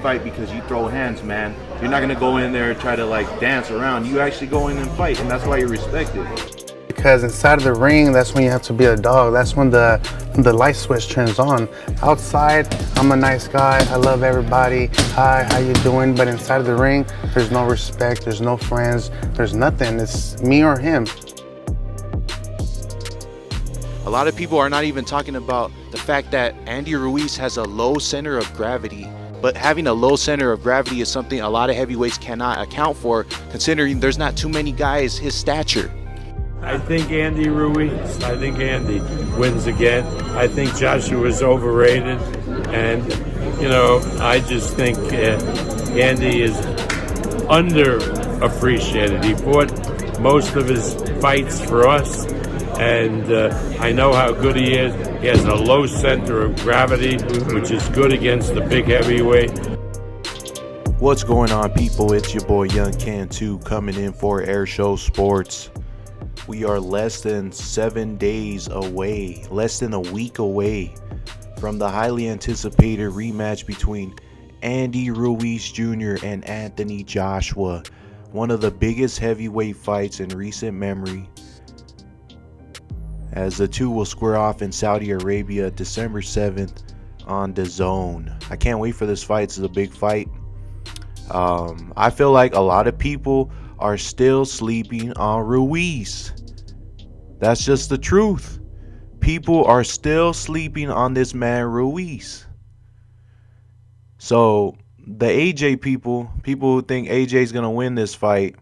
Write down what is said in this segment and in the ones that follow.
fight because you throw hands, man. You're not gonna go in there and try to like dance around. You actually go in and fight, and that's why you're respected. Because inside of the ring, that's when you have to be a dog. That's when the light switch turns on. Outside, I'm a nice guy. I love everybody. Hi, how you doing? But inside of the ring, there's no respect. There's no friends. There's nothing. It's me or him. A lot of people are not even talking about the fact that Andy Ruiz has a low center of gravity. But having a low center of gravity is something a lot of heavyweights cannot account for, considering there's not too many guys his stature. I think Andy Ruiz. I think Andy wins again. I think Joshua's overrated. And, you know, I just think Andy is underappreciated. He fought most of his fights for us. And I know how good he is. He has a low center of gravity, which is good against the big heavyweight. What's going on, people? It's your boy Young Can 2 coming in for Air Show Sports. We are less than 7 days away, less than a week away from the highly anticipated rematch between Andy Ruiz Jr. and Anthony Joshua, one of the biggest heavyweight fights in recent memory, as the two will square off in Saudi Arabia December 7th on DAZN. I can't wait for this fight. It's a big fight. I feel like a lot of people are still sleeping on Ruiz. That's just the truth. People are still sleeping on this man Ruiz. So the AJ people who think AJ is going to win this fight,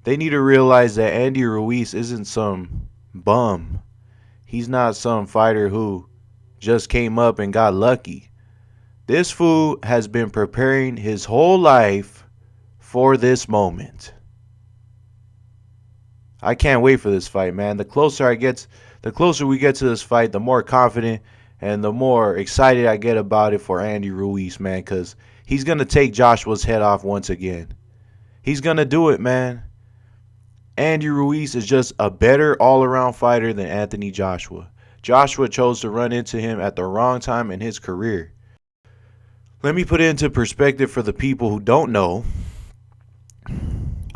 they need to realize that Andy Ruiz isn't some bum. He's not some fighter who just came up and got lucky. This fool has been preparing his whole life for this moment. I can't wait for this fight, man. The closer we get to this fight, the more confident and the more excited I get about it for Andy Ruiz, man, because he's going to take Joshua's head off once again. He's going to do it, man. Andy Ruiz is just a better all-around fighter than Anthony Joshua. Joshua chose to run into him at the wrong time in his career. Let me put it into perspective for the people who don't know.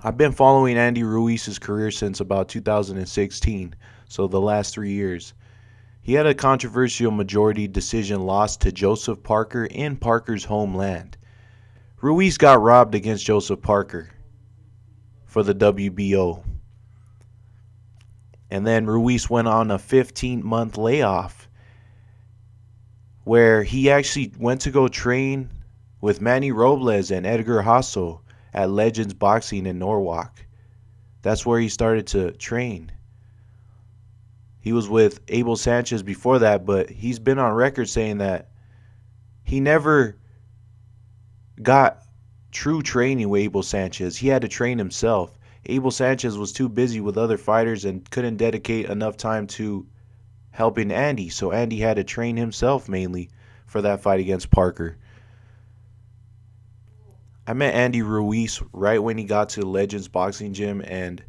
I've been following Andy Ruiz's career since about 2016, so the last 3 years. He had a controversial majority decision loss to Joseph Parker in Parker's homeland. Ruiz got robbed against Joseph Parker for the WBO. And then Ruiz went on a 15-month layoff where he actually went to go train with Manny Robles and Edgar Hasso at Legends Boxing in Norwalk. That's where he started to train. He was with Abel Sanchez before that, but he's been on record saying that he never got true training with Abel Sanchez. He had to train himself. Abel Sanchez was too busy with other fighters and couldn't dedicate enough time to helping Andy, so Andy had to train himself mainly for that fight against Parker. I met Andy Ruiz right when he got to the Legends Boxing Gym, and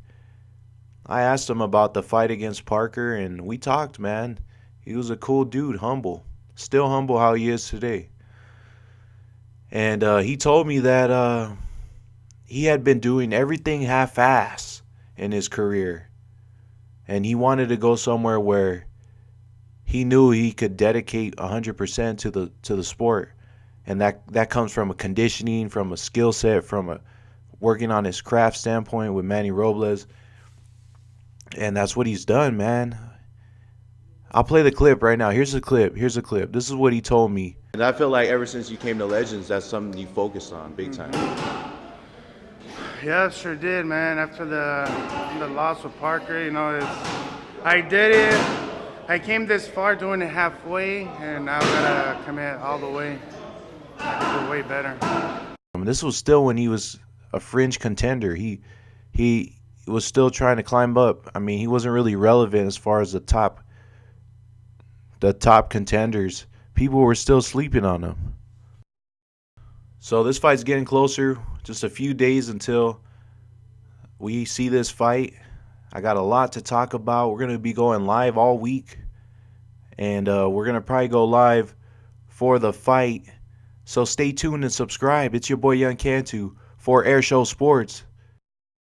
I asked him about the fight against Parker, and we talked, man. He was a cool dude, humble. Still humble how he is today. And he told me that he had been doing everything half-ass in his career, and he wanted to go somewhere where he knew he could dedicate 100% to the sport. And that comes from a conditioning, from a skill set, from a working on his craft standpoint with Manny Robles. And that's what he's done, man. I'll play the clip right now. Here's the clip. This is what he told me. And I feel like ever since you came to Legends, that's something you focused on big time. Yeah, sure did, man. After the loss with Parker, you know, I did it. I came this far doing it halfway, and now I gotta commit all the way. I can do way better. This was still when he was a fringe contender. He was still trying to climb up. I mean, he wasn't really relevant as far as the top contenders. People were still sleeping on him. So this fight's getting closer. Just a few days until we see this fight. I got a lot to talk about. We're going to be going live all week. And we're going to probably go live for the fight So stay tuned and subscribe. It's your boy Young Cantu for Air Show Sports.